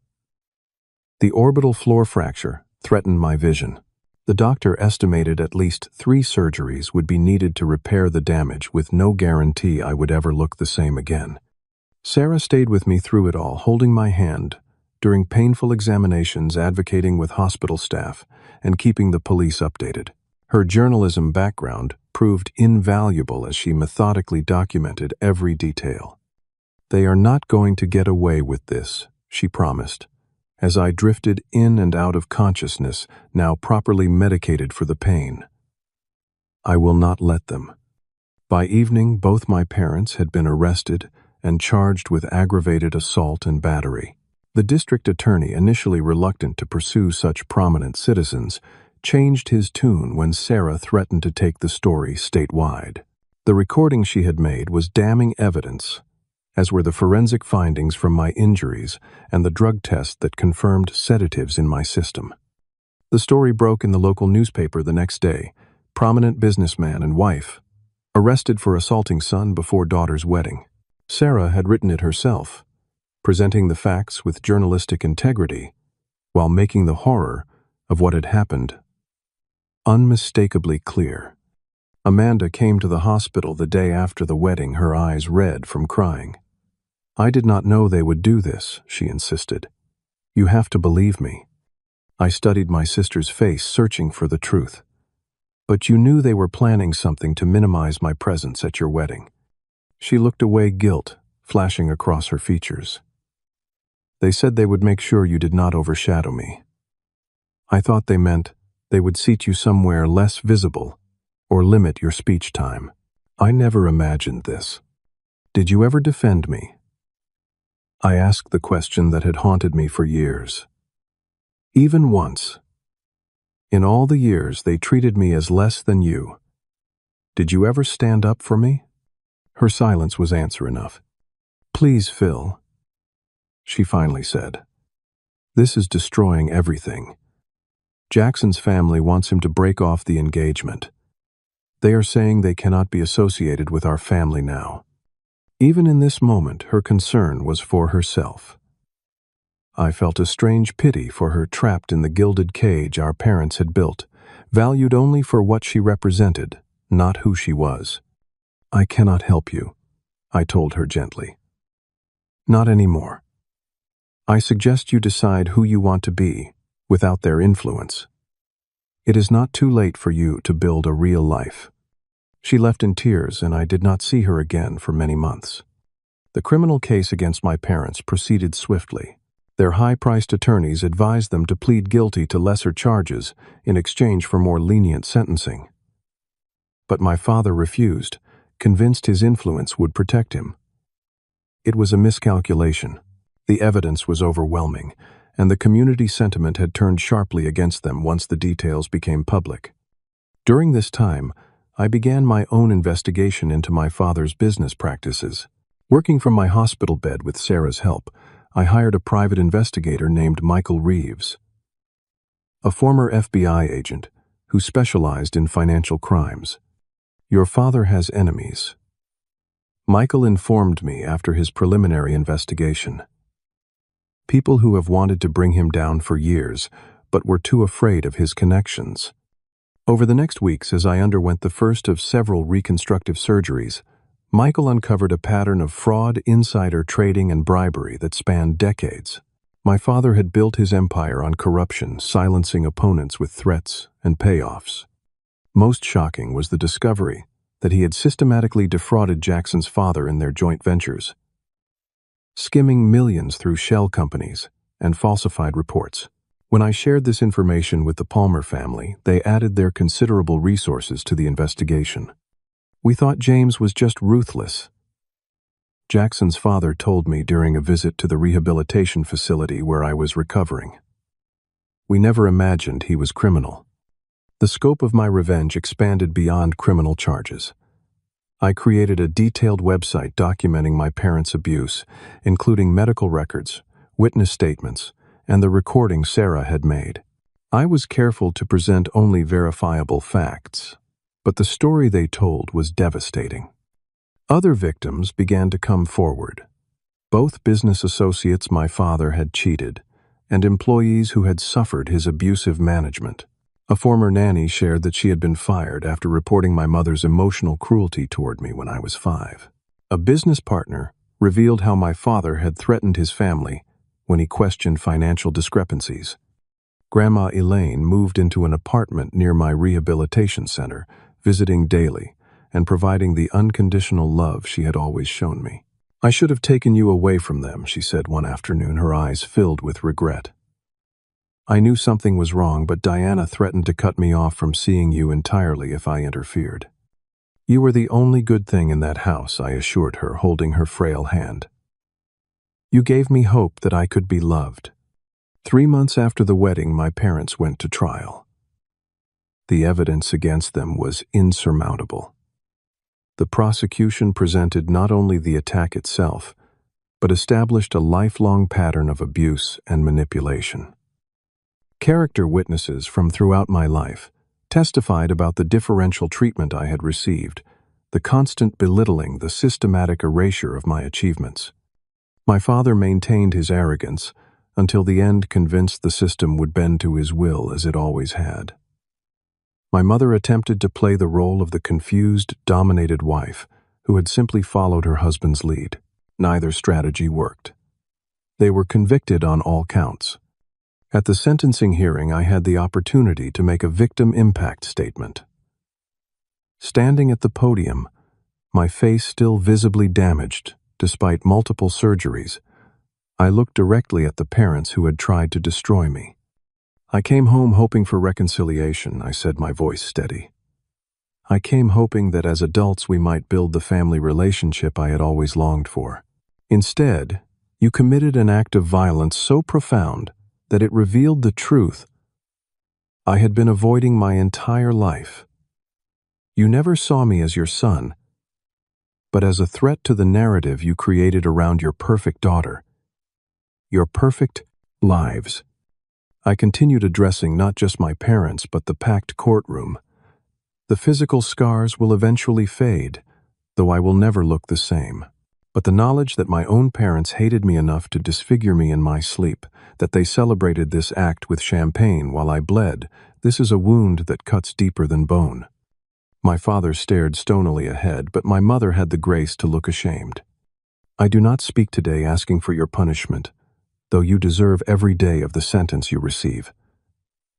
The orbital floor fracture threatened my vision. The doctor estimated at least 3 surgeries would be needed to repair the damage, with no guarantee I would ever look the same again. Sarah stayed with me through it all, holding my hand during painful examinations, advocating with hospital staff, and keeping the police updated. Her journalism background proved invaluable as she methodically documented every detail. "They are not going to get away with this," she promised, as I drifted in and out of consciousness, now properly medicated for the pain. "I will not let them." By evening, both my parents had been arrested and charged with aggravated assault and battery. The district attorney, initially reluctant to pursue such prominent citizens, changed his tune when Sarah threatened to take the story statewide. The recording she had made was damning evidence, as were the forensic findings from my injuries and the drug test that confirmed sedatives in my system. The story broke in the local newspaper the next day. Prominent businessman and wife arrested for assaulting son before daughter's wedding. Sarah had written it herself, presenting the facts with journalistic integrity while making the horror of what had happened unmistakably clear. Amanda came to the hospital the day after the wedding, her eyes red from crying. "I did not know they would do this," she insisted. "You have to believe me." I studied my sister's face, searching for the truth. "But you knew they were planning something to minimize my presence at your wedding." She looked away, guilt flashing across her features. "They said they would make sure you did not overshadow me." "I thought they meant they would seat you somewhere less visible or limit your speech time. I never imagined this." "Did you ever defend me?" I asked the question that had haunted me for years. "Even once. In all the years they treated me as less than you. Did you ever stand up for me?" Her silence was answer enough. "Please, Phil," she finally said. "This is destroying everything. Jackson's family wants him to break off the engagement. They are saying they cannot be associated with our family now." Even in this moment, her concern was for herself. I felt a strange pity for her, trapped in the gilded cage our parents had built, valued only for what she represented, not who she was. "I cannot help you," I told her gently. "Not anymore. I suggest you decide who you want to be without their influence. It is not too late for you to build a real life." She left in tears, and I did not see her again for many months. The criminal case against my parents proceeded swiftly. Their high-priced attorneys advised them to plead guilty to lesser charges in exchange for more lenient sentencing. But my father refused, convinced his influence would protect him. It was a miscalculation. The evidence was overwhelming, and the community sentiment had turned sharply against them once the details became public. During this time, I began my own investigation into my father's business practices. Working from my hospital bed with Sarah's help, I hired a private investigator named Michael Reeves, a former FBI agent who specialized in financial crimes. "Your father has enemies," Michael informed me after his preliminary investigation. "People who have wanted to bring him down for years, but were too afraid of his connections. Over the next weeks, as I underwent the first of several reconstructive surgeries, Michael uncovered a pattern of fraud, insider trading, and bribery that spanned decades. My father had built his empire on corruption, silencing opponents with threats and payoffs. Most shocking was the discovery that he had systematically defrauded Jackson's father in their joint ventures, skimming millions through shell companies and falsified reports. When I shared this information with the Palmer family, they added their considerable resources to the investigation. We thought James was just ruthless. Jackson's father told me during a visit to the rehabilitation facility where I was recovering. We never imagined he was criminal. The scope of my revenge expanded beyond criminal charges. I created a detailed website documenting my parents' abuse, including medical records, witness statements, and the recording Sarah had made. I was careful to present only verifiable facts, but the story they told was devastating. Other victims began to come forward. Both business associates my father had cheated, and employees who had suffered his abusive management. A former nanny shared that she had been fired after reporting my mother's emotional cruelty toward me when I was 5. A business partner revealed how my father had threatened his family when he questioned financial discrepancies. Grandma Elaine moved into an apartment near my rehabilitation center, visiting daily and providing the unconditional love she had always shown me. "I should have taken you away from them," she said one afternoon, her eyes filled with regret. "I knew something was wrong, but Diana threatened to cut me off from seeing you entirely if I interfered. You were the only good thing in that house," I assured her, holding her frail hand. "You gave me hope that I could be loved." 3 months after the wedding, my parents went to trial. The evidence against them was insurmountable. The prosecution presented not only the attack itself, but established a lifelong pattern of abuse and manipulation. Character witnesses from throughout my life testified about the differential treatment I had received, the constant belittling, the systematic erasure of my achievements. My father maintained his arrogance until the end, convinced the system would bend to his will as it always had. My mother attempted to play the role of the confused, dominated wife who had simply followed her husband's lead. Neither strategy worked. They were convicted on all counts. At the sentencing hearing, I had the opportunity to make a victim impact statement. Standing at the podium, my face still visibly damaged despite multiple surgeries, I looked directly at the parents who had tried to destroy me. "I came home hoping for reconciliation," I said, my voice steady. "I came hoping that as adults we might build the family relationship I had always longed for. Instead, you committed an act of violence so profound that it revealed the truth I had been avoiding my entire life. You never saw me as your son, but as a threat to the narrative you created around your perfect daughter. Your perfect lives." I continued addressing not just my parents, but the packed courtroom. "The physical scars will eventually fade, though I will never look the same. But the knowledge that my own parents hated me enough to disfigure me in my sleep, that they celebrated this act with champagne while I bled, this is a wound that cuts deeper than bone." My father stared stonily ahead, but my mother had the grace to look ashamed. "I do not speak today asking for your punishment, though you deserve every day of the sentence you receive.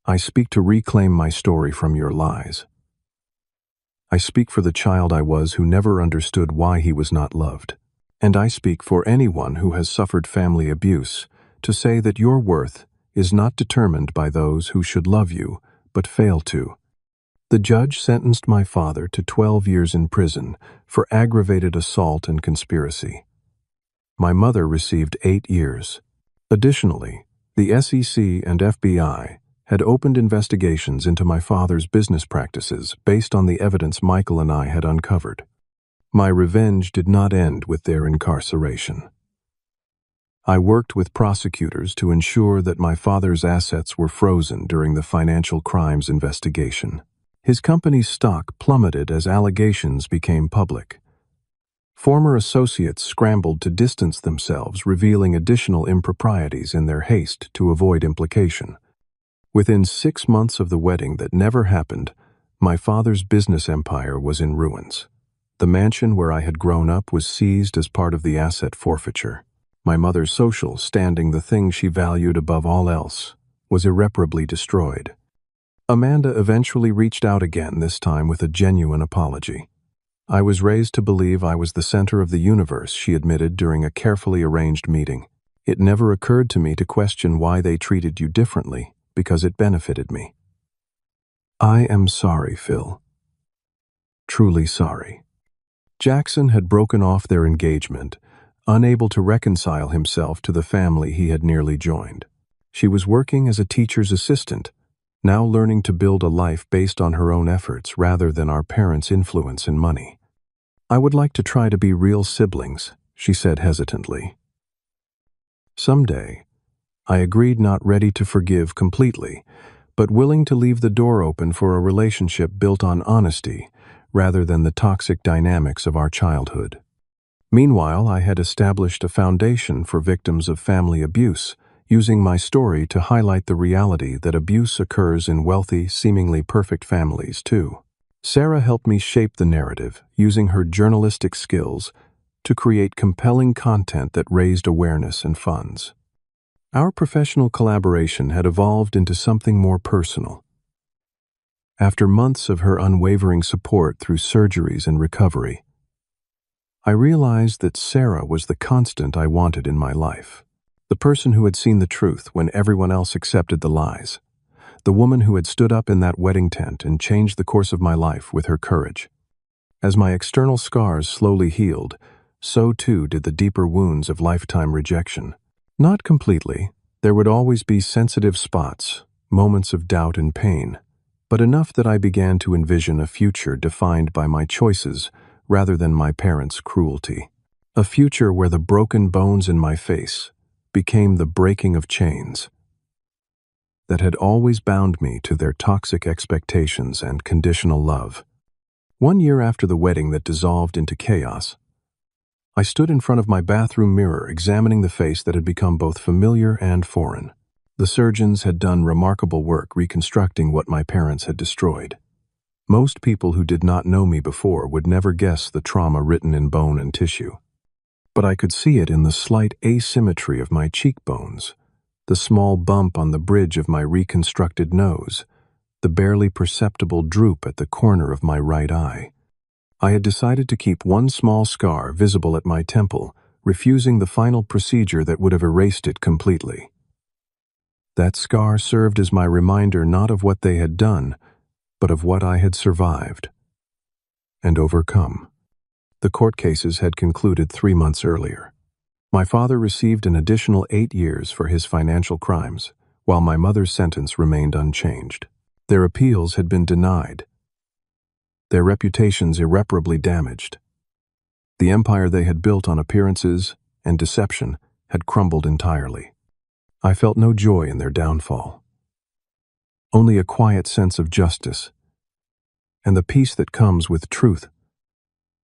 I speak to reclaim my story from your lies. I speak for the child I was who never understood why he was not loved. And I speak for anyone who has suffered family abuse to say that your worth is not determined by those who should love you but fail to." The judge sentenced my father to 12 years in prison for aggravated assault and conspiracy. My mother received 8 years. Additionally, the SEC and FBI had opened investigations into my father's business practices based on the evidence Michael and I had uncovered. My revenge did not end with their incarceration. I worked with prosecutors to ensure that my father's assets were frozen during the financial crimes investigation. His company's stock plummeted as allegations became public. Former associates scrambled to distance themselves, revealing additional improprieties in their haste to avoid implication. Within 6 months of the wedding that never happened, my father's business empire was in ruins. The mansion where I had grown up was seized as part of the asset forfeiture. My mother's social standing, the thing she valued above all else, was irreparably destroyed. Amanda eventually reached out again, this time with a genuine apology. "I was raised to believe I was the center of the universe," she admitted during a carefully arranged meeting. "It never occurred to me to question why they treated you differently, because it benefited me." "I am sorry, Phil. Truly sorry." Jackson had broken off their engagement, unable to reconcile himself to the family he had nearly joined. She was working as a teacher's assistant, now learning to build a life based on her own efforts rather than our parents' influence and money. "I would like to try to be real siblings," she said hesitantly. "Someday." I agreed, not ready to forgive completely, but willing to leave the door open for a relationship built on honesty rather than the toxic dynamics of our childhood. Meanwhile, I had established a foundation for victims of family abuse, using my story to highlight the reality that abuse occurs in wealthy, seemingly perfect families too. Sarah helped me shape the narrative, using her journalistic skills to create compelling content that raised awareness and funds. Our professional collaboration had evolved into something more personal. After months of her unwavering support through surgeries and recovery, I realized that Sarah was the constant I wanted in my life. The person who had seen the truth when everyone else accepted the lies. The woman who had stood up in that wedding tent and changed the course of my life with her courage. As my external scars slowly healed, so too did the deeper wounds of lifetime rejection. Not completely. There would always be sensitive spots, moments of doubt and pain, but enough that I began to envision a future defined by my choices rather than my parents' cruelty. A future where the broken bones in my face became the breaking of chains that had always bound me to their toxic expectations and conditional love. 1 year after the wedding that dissolved into chaos, I stood in front of my bathroom mirror, examining the face that had become both familiar and foreign. The surgeons had done remarkable work reconstructing what my parents had destroyed. Most people who did not know me before would never guess the trauma written in bone and tissue. But I could see it in the slight asymmetry of my cheekbones, the small bump on the bridge of my reconstructed nose, the barely perceptible droop at the corner of my right eye. I had decided to keep one small scar visible at my temple, refusing the final procedure that would have erased it completely. That scar served as my reminder not of what they had done, but of what I had survived and overcome. The court cases had concluded 3 months earlier. My father received an additional 8 years for his financial crimes, while my mother's sentence remained unchanged. Their appeals had been denied, their reputations irreparably damaged. The empire they had built on appearances and deception had crumbled entirely. I felt no joy in their downfall, only a quiet sense of justice and the peace that comes with truth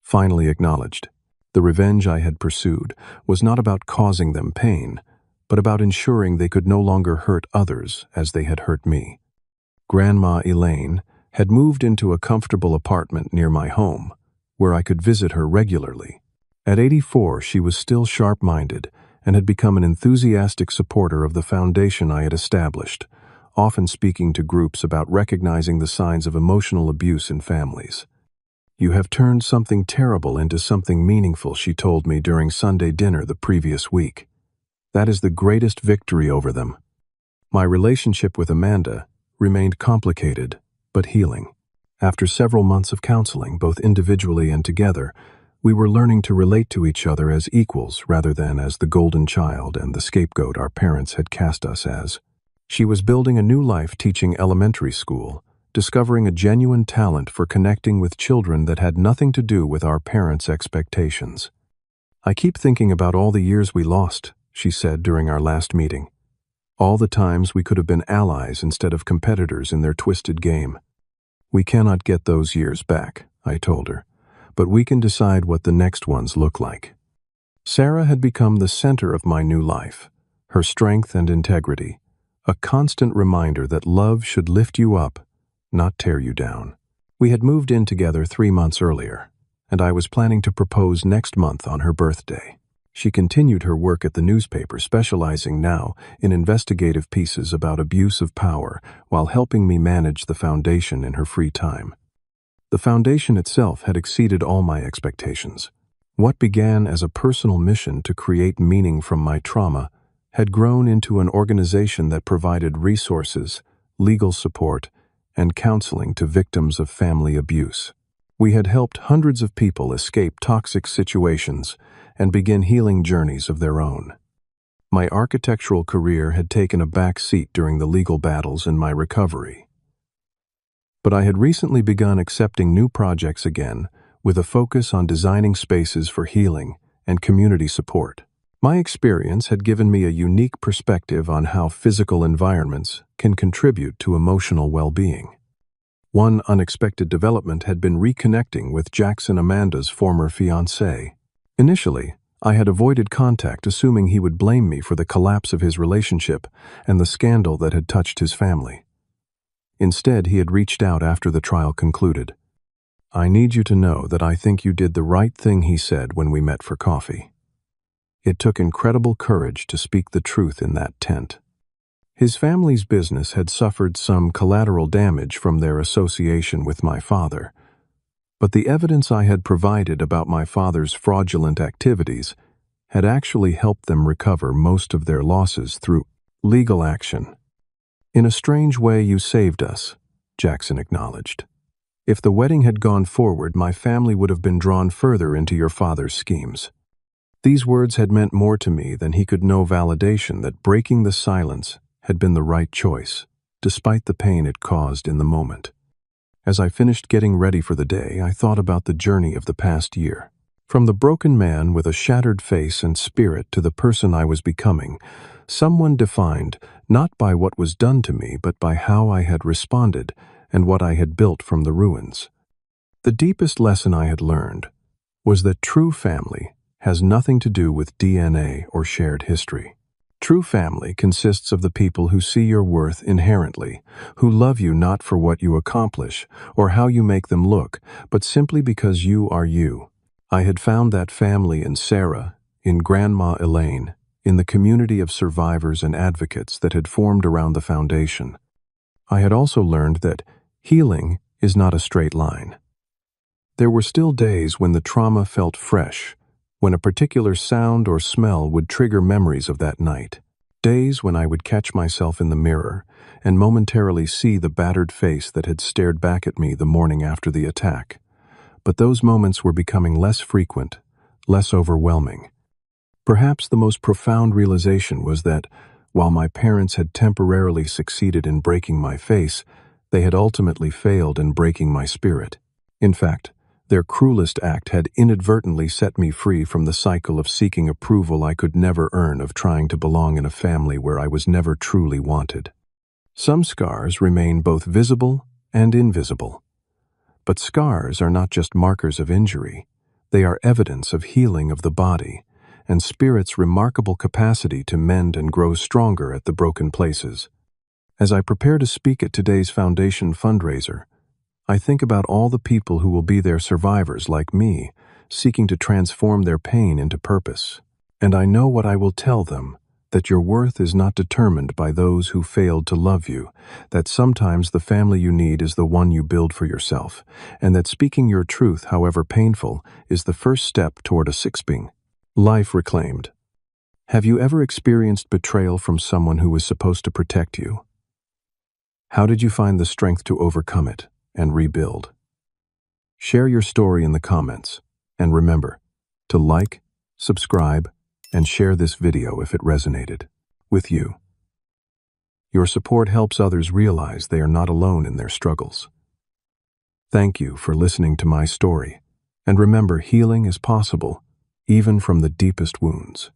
finally acknowledged. The revenge I had pursued was not about causing them pain, but about ensuring they could no longer hurt others as they had hurt me. Grandma Elaine had moved into a comfortable apartment near my home, where I could visit her regularly. At 84, she was still sharp-minded and had become an enthusiastic supporter of the foundation I had established, often speaking to groups about recognizing the signs of emotional abuse in families. "You have turned something terrible into something meaningful," she told me during Sunday dinner the previous week. "That is the greatest victory over them." My relationship with Amanda remained complicated, but healing. After several months of counseling, both individually and together, we were learning to relate to each other as equals rather than as the golden child and the scapegoat our parents had cast us as. She was building a new life teaching elementary school, discovering a genuine talent for connecting with children that had nothing to do with our parents' expectations. "I keep thinking about all the years we lost," she said during our last meeting. "All the times we could have been allies instead of competitors in their twisted game. We cannot get those years back," I told her, "but we can decide what the next ones look like." Sarah had become the center of my new life, her strength and integrity, a constant reminder that love should lift you up, not tear you down. We had moved in together 3 months earlier, and I was planning to propose next month on her birthday. She continued her work at the newspaper, specializing now in investigative pieces about abuse of power while helping me manage the foundation in her free time. The foundation itself had exceeded all my expectations. What began as a personal mission to create meaning from my trauma had grown into an organization that provided resources, legal support, and counseling to victims of family abuse. We had helped hundreds of people escape toxic situations and begin healing journeys of their own. My architectural career had taken a back seat during the legal battles in my recovery. But I had recently begun accepting new projects again, with a focus on designing spaces for healing and community support. My experience had given me a unique perspective on how physical environments can contribute to emotional well-being. One unexpected development had been reconnecting with Jackson Amanda's former fiancé. Initially, I had avoided contact, assuming he would blame me for the collapse of his relationship and the scandal that had touched his family. Instead, he had reached out after the trial concluded. "I need you to know that I think you did the right thing," he said when we met for coffee. It took incredible courage to speak the truth in that tent. His family's business had suffered some collateral damage from their association with my father, but the evidence I had provided about my father's fraudulent activities had actually helped them recover most of their losses through legal action. "In a strange way, you saved us," Jackson acknowledged. "If the wedding had gone forward, my family would have been drawn further into your father's schemes." These words had meant more to me than he could know validation that breaking the silence had been the right choice, despite the pain it caused in the moment. As I finished getting ready for the day, I thought about the journey of the past year. From the broken man with a shattered face and spirit to the person I was becoming, someone defined not by what was done to me, but by how I had responded and what I had built from the ruins. The deepest lesson I had learned was that true family has nothing to do with DNA or shared history. True family consists of the people who see your worth inherently, who love you not for what you accomplish or how you make them look, but simply because you are you. I had found that family in Sarah, in Grandma Elaine, in the community of survivors and advocates that had formed around the foundation. I had also learned that healing is not a straight line. There were still days when the trauma felt fresh, when a particular sound or smell would trigger memories of that night. Days when I would catch myself in the mirror and momentarily see the battered face that had stared back at me the morning after the attack. But those moments were becoming less frequent, less overwhelming. Perhaps the most profound realization was that, while my parents had temporarily succeeded in breaking my face, they had ultimately failed in breaking my spirit. In fact, their cruelest act had inadvertently set me free from the cycle of seeking approval I could never earn, of trying to belong in a family where I was never truly wanted. Some scars remain both visible and invisible. But scars are not just markers of injury. They are evidence of healing of the body and spirit's remarkable capacity to mend and grow stronger at the broken places. As I prepare to speak at today's Foundation fundraiser, I think about all the people who will be their survivors like me, seeking to transform their pain into purpose. And I know what I will tell them, that your worth is not determined by those who failed to love you, that sometimes the family you need is the one you build for yourself, and that speaking your truth, however painful, is the first step toward a sixping. Life reclaimed. Have you ever experienced betrayal from someone who was supposed to protect you? How did you find the strength to overcome it and rebuild? Share your story in the comments, and remember to like, subscribe, and share this video if it resonated with you. Your support helps others realize they are not alone in their struggles. Thank you for listening to my story, and remember, healing is possible, even from the deepest wounds.